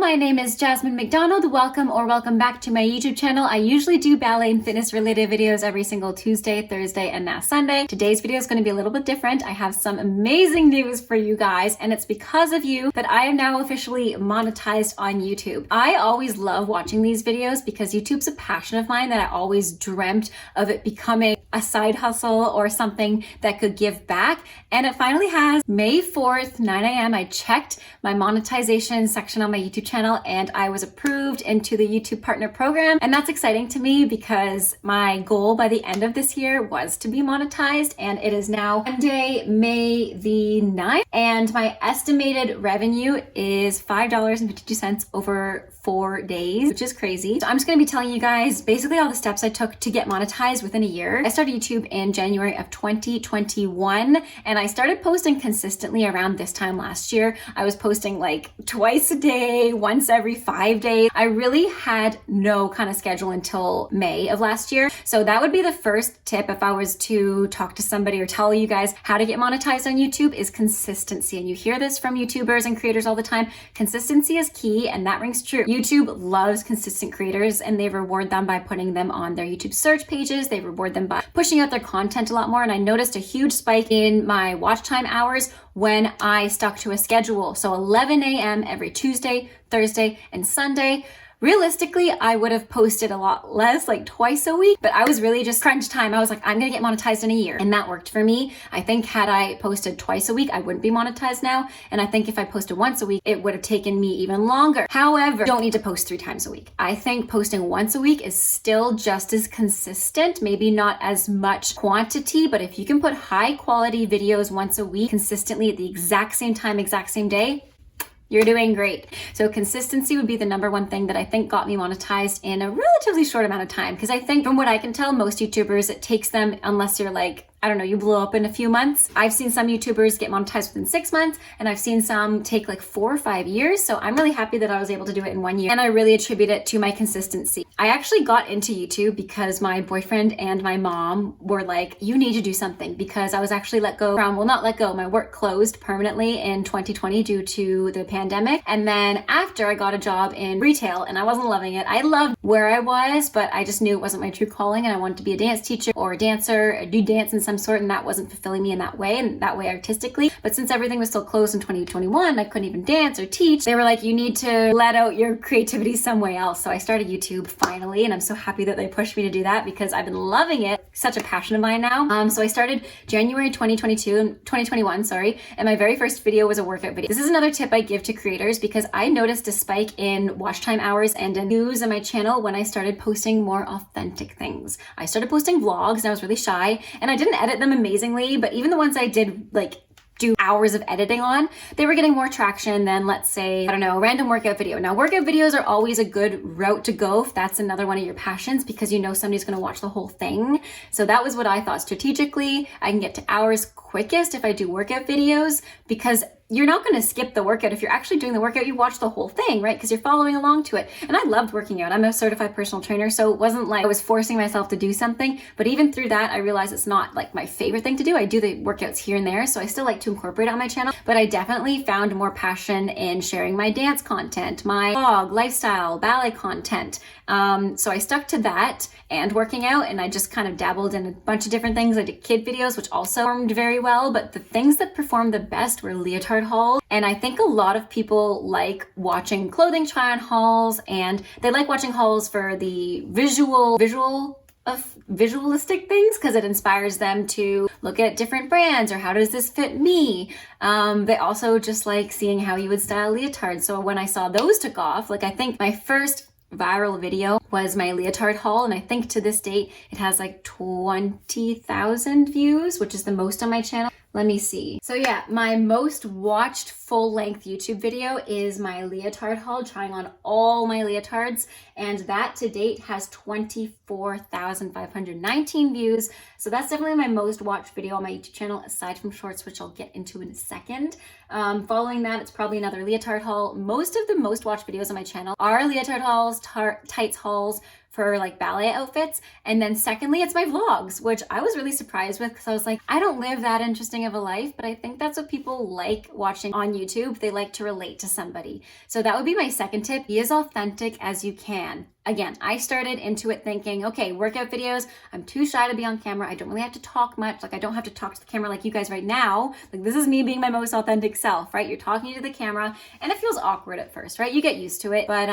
my name is Jasmine McDonald. Welcome back to my YouTube channel. I usually do ballet and fitness related videos every single Tuesday, Thursday, and now Sunday. Today's video is going to be a little bit different. I have some amazing news for you guys, and it's because of you that I am now officially monetized on YouTube. I always love watching these videos because YouTube's a passion of mine that I always dreamt of it becoming a side hustle or something that could give back. And it finally has. May 4th, 9 a.m. I checked my monetization section on my YouTube channel and I was approved into the YouTube Partner Program. And that's exciting to me because my goal by the end of this year was to be monetized, and it is now Monday, May the 9th. And my estimated revenue is $5.52 over 4 days, which is crazy. So I'm just gonna be telling you guys basically all the steps I took to get monetized within a year. I started YouTube in January of 2021, and I started posting consistently around this time last year. I was posting like twice a day, once every 5 days. I really had no kind of schedule until May of last year. So that would be the first tip if I was to talk to somebody or tell you guys how to get monetized on YouTube is consistency. And you hear this from YouTubers and creators all the time. Consistency is key, and that rings true. YouTube loves consistent creators, and they reward them by putting them on their YouTube search pages. They reward them by pushing out their content a lot more. And I noticed a huge spike in my watch time hours when I stuck to a schedule. So 11 a.m. every Tuesday, Thursday, and Sunday. Realistically, I would have posted a lot less, like twice a week, but I was really just crunch time. I was like, I'm gonna get monetized in a year, and that worked for me. I think had I posted twice a week, I wouldn't be monetized now. And I think if I posted once a week, it would have taken me even longer. However, you don't need to post 3 times a week. I think posting once a week is still just as consistent, maybe not as much quantity, but if you can put high quality videos once a week consistently at the exact same time, exact same day, you're doing great. So consistency would be the number one thing that I think got me monetized in a relatively short amount of time. Because I think from what I can tell, most YouTubers, it takes them, unless you're like, I don't know, you blow up in a few months. I've seen some YouTubers get monetized within 6 months, and I've seen some take like 4 or 5 years. So I'm really happy that I was able to do it in 1 year. And I really attribute it to my consistency. I actually got into YouTube because my boyfriend and my mom were like, you need to do something, because I was actually let go from, well, not let go, my work closed permanently in 2020 due to the pandemic. And then after I got a job in retail, and I wasn't loving it. I loved where I was, but I just knew it wasn't my true calling, and I wanted to be a dance teacher or a dancer, or do dance in some sort, and that wasn't fulfilling me in that way, and that way artistically. But since everything was still closed in 2021, I couldn't even dance or teach. They were like, you need to let out your creativity somewhere else. So I started YouTube finally, and I'm so happy that they pushed me to do that because I've been loving it. Such a passion of mine now. So I started January 2021, and my very first video was a workout video. This is another tip I give to creators because I noticed a spike in watch time hours and in views on my channel when I started posting more authentic things. I started posting vlogs, and I was really shy, and I didn't edit them amazingly, but even the ones I did like do hours of editing on, they were getting more traction than, let's say, I don't know, a random workout video. Now, workout videos are always a good route to go if that's another one of your passions, because you know somebody's gonna watch the whole thing. So that was what I thought strategically. I can get to hours quickest if I do workout videos, because you're not going to skip the workout. If you're actually doing the workout, you watch the whole thing, right? Because you're following along to it. And I loved working out. I'm a certified personal trainer, so it wasn't like I was forcing myself to do something. But even through that, I realized it's not like my favorite thing to do. I do the workouts here and there, so I still like to incorporate it on my channel. But I definitely found more passion in sharing my dance content, my vlog, lifestyle, ballet content. So I stuck to that and working out, and I just kind of dabbled in a bunch of different things. I did kid videos, which also performed very well, but the things that performed the best were leotard hauls. And I think a lot of people like watching clothing try on hauls, and they like watching hauls for the visualistic things because it inspires them to look at different brands or how does this fit me. They also just like seeing how you would style leotards. So when I saw those took off, like I think my first viral video was my leotard haul, and I think to this date it has like 20,000 views, which is the most on my channel. Let me see. So yeah, my most watched full-length YouTube video is my leotard haul, trying on all my leotards, and that to date has 24,519 views. So that's definitely my most watched video on my YouTube channel, aside from shorts, which I'll get into in a second. Following that, it's probably another leotard haul. Most of the most watched videos on my channel are leotard hauls, tights hauls, for like ballet outfits. And then secondly, it's my vlogs, which I was really surprised with because I was like, I don't live that interesting of a life, but I think that's what people like watching on YouTube, they like to relate to somebody. So that would be my second tip. Be as authentic as you can. Again, I started into it thinking, okay, workout videos, I'm too shy to be on camera. I don't really have to talk much. Like I don't have to talk to the camera like you guys right now. Like this is me being my most authentic self, right? You're talking to the camera and it feels awkward at first, right? You get used to it. But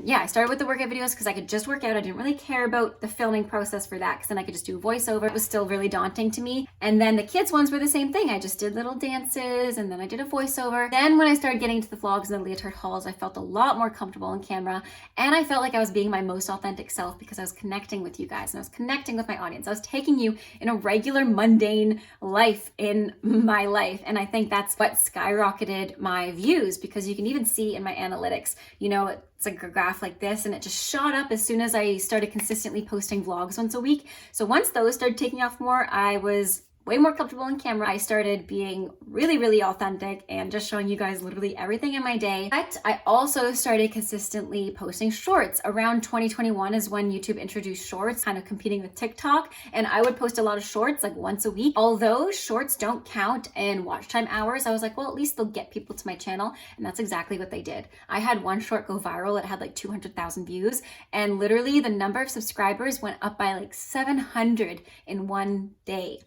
yeah, I started with the workout videos because I could just work out. I didn't really care about the filming process for that because then I could just do voiceover. It was still really daunting to me. And then the kids ones were the same thing. I just did little dances and then I did a voiceover. Then when I started getting into the vlogs and the leotard hauls, I felt a lot more comfortable on camera and I felt like I was being my most authentic self because I was connecting with you guys and I was connecting with my audience. I was taking you in a regular mundane life in my life. And I think that's what skyrocketed my views because you can even see in my analytics, you know, it's like a graph like this and it just shot up as soon as I started consistently posting vlogs once a week. So once those started taking off more, I was way more comfortable on camera. I started being really, really authentic and just showing you guys literally everything in my day. But I also started consistently posting shorts. Around 2021 is when YouTube introduced shorts, kind of competing with TikTok. And I would post a lot of shorts like once a week. Although shorts don't count in watch time hours, I was like, well, at least they'll get people to my channel. And that's exactly what they did. I had one short go viral. It had like 200,000 views. And literally the number of subscribers went up by like 700 in one day,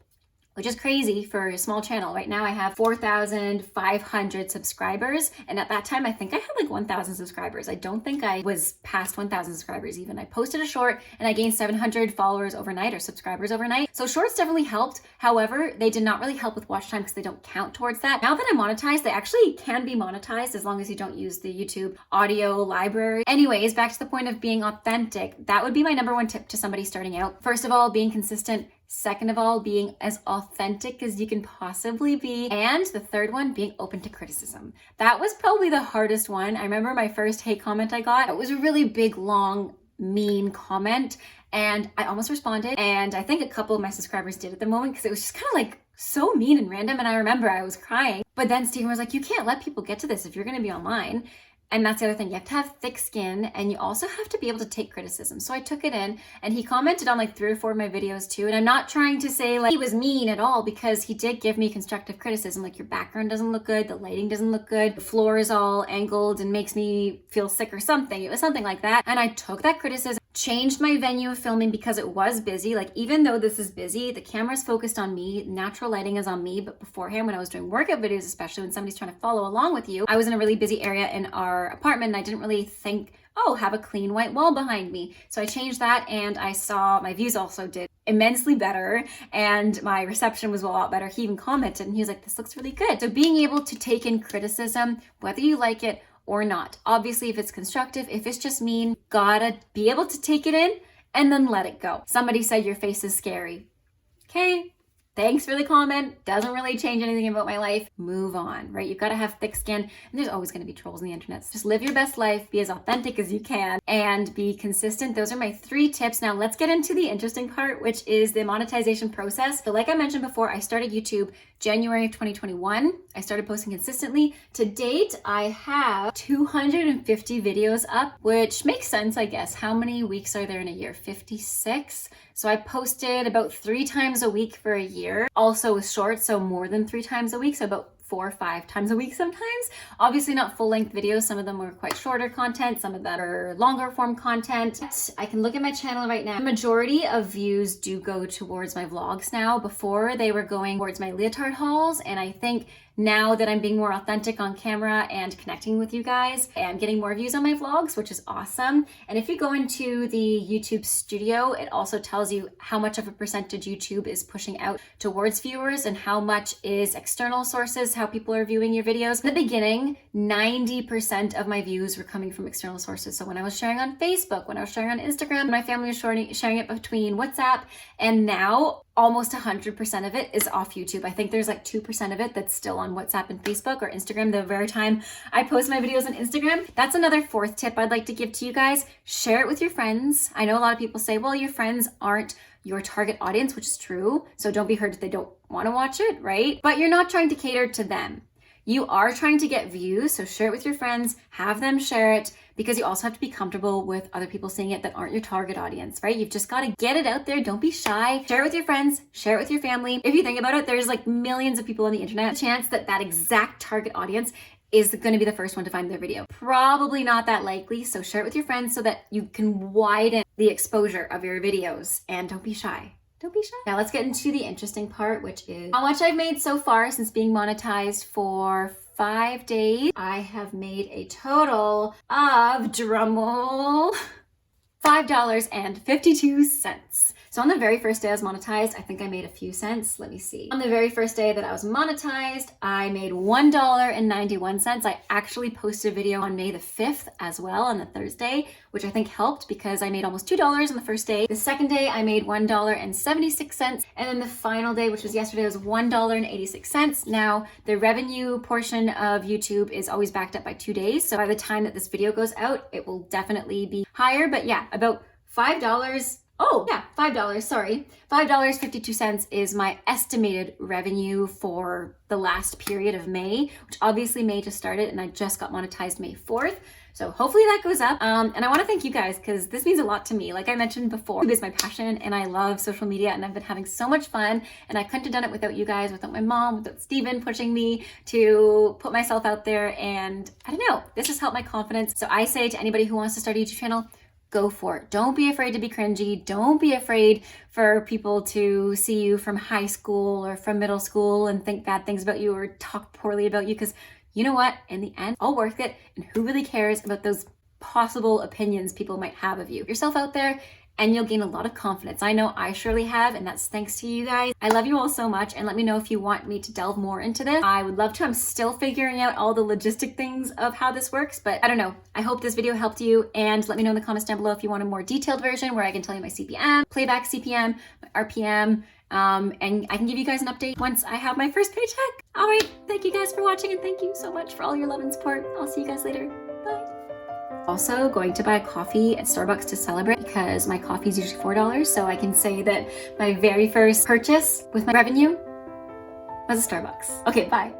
which is crazy for a small channel. Right now I have 4,500 subscribers. And at that time, I think I had like 1,000 subscribers. I don't think I was past 1,000 subscribers even. I posted a short and I gained 700 followers overnight or subscribers overnight. So shorts definitely helped. However, they did not really help with watch time because they don't count towards that. Now that I'm monetized, they actually can be monetized as long as you don't use the YouTube audio library. Anyways, back to the point of being authentic. That would be my number one tip to somebody starting out. First of all, being consistent. Second of all, being as authentic as you can possibly be. And the third one, being open to criticism. That was probably the hardest one. I remember my first hate comment I got. It was a really big, long, mean comment. And I almost responded. And I think a couple of my subscribers did at the moment because it was just kind of like so mean and random. And I remember I was crying. But then Stephen was like, you can't let people get to this if you're going to be online. And that's the other thing. You have to have thick skin and you also have to be able to take criticism. So I took it in and he commented on like 3 or 4 of my videos too. And I'm not trying to say like he was mean at all because he did give me constructive criticism. Like your background doesn't look good. The lighting doesn't look good. The floor is all angled and makes me feel sick or something. It was something like that. And I took that criticism, changed my venue of filming because it was busy. Like even though this is busy, the camera's focused on me, natural lighting is on me. But beforehand, when I was doing workout videos, especially when somebody's trying to follow along with you, I was in a really busy area in our apartment and I didn't really think, oh, have a clean white wall behind me. So I changed that and I saw my views also did immensely better and my reception was a lot better. He even commented and he was like, this looks really good. So being able to take in criticism, whether you like it or not. Obviously, if it's constructive, if it's just mean, gotta be able to take it in and then let it go. Somebody said your face is scary. Okay, thanks for the comment. Doesn't really change anything about my life. Move on, right? You've got to have thick skin and there's always going to be trolls on the internet. So just live your best life, be as authentic as you can and be consistent. Those are my 3 tips. Now let's get into the interesting part, which is the monetization process. So like I mentioned before, I started YouTube January of 2021. I started posting consistently. To date, I have 250 videos up, which makes sense, I guess. How many weeks are there in a year? 56. So I posted about 3 times a week for a year. Also with shorts, so more than 3 times a week. So about 4 or 5 times a week sometimes. Obviously not full length videos. Some of them were quite shorter content. Some of them are longer form content. I can look at my channel right now. The majority of views do go towards my vlogs now. Before they were going towards my leotard hauls. And I think now that I'm being more authentic on camera and connecting with you guys, I'm getting more views on my vlogs, which is awesome. And if you go into the YouTube studio, it also tells you how much of a percentage YouTube is pushing out towards viewers and how much is external sources, how people are viewing your videos. In the beginning, 90% of my views were coming from external sources. So when I was sharing on Facebook, when I was sharing on Instagram, my family was sharing it between WhatsApp, and now almost 100% of it is off YouTube. I think there's like 2% of it that's still on WhatsApp and Facebook or Instagram the very time I post my videos on Instagram. That's another 4th tip I'd like to give to you guys. Share it with your friends. I know a lot of people say, well, your friends aren't your target audience, which is true. So don't be hurt if they don't want to watch it, right? But you're not trying to cater to them. You are trying to get views, so share it with your friends, have them share it, because you also have to be comfortable with other people seeing it that aren't your target audience, right? You've just got to get it out there. Don't be shy. Share it with your friends, share it with your family. If you think about it, there's like millions of people on the internet. A chance that that exact target audience is going to be the first one to find their video. Probably not that likely, so share it with your friends so that you can widen the exposure of your videos, and don't be shy. Don't be shy. Now let's get into the interesting part, which is how much I've made so far since being monetized for 5 days. I have made a total of, drumroll, $5.52. So on the very first day I was monetized, I think I made a few cents. Let me see. On the very first day that I was monetized, I made $1.91. I actually posted a video on May the 5th as well, on the Thursday, which I think helped because I made almost $2 on the first day. The second day I made $1.76. And then the final day, which was yesterday, was $1.86. Now the revenue portion of YouTube is always backed up by 2 days. So by the time that this video goes out, it will definitely be higher. But yeah, about $5. Oh yeah, $5, sorry. $5.52 is my estimated revenue for the last period of May, which obviously May just started and I just got monetized May 4th. So hopefully that goes up. And I want to thank you guys because this means a lot to me. Like I mentioned before, YouTube is my passion and I love social media and I've been having so much fun, and I couldn't have done it without you guys, without my mom, without Steven pushing me to put myself out there. And I don't know, this has helped my confidence. So I say to anybody who wants to start a YouTube channel, go for it. Don't be afraid to be cringy. Don't be afraid for people to see you from high school or from middle school and think bad things about you or talk poorly about you, because you know what? In the end, all worth it. And who really cares about those possible opinions people might have of you? Get yourself out there and you'll gain a lot of confidence. I know I surely have, and that's thanks to you guys. I love you all so much, and let me know if you want me to delve more into this. I would love to. I'm still figuring out all the logistic things of how this works, but I don't know. I hope this video helped you, and let me know in the comments down below if you want a more detailed version where I can tell you my CPM, playback CPM, my RPM, and I can give you guys an update once I have my first paycheck. All right, thank you guys for watching, and thank you so much for all your love and support. I'll see you guys later. Bye. Also going to buy a coffee at Starbucks to celebrate because my coffee is usually $4, so I can say that my very first purchase with my revenue was a Starbucks. Okay, bye.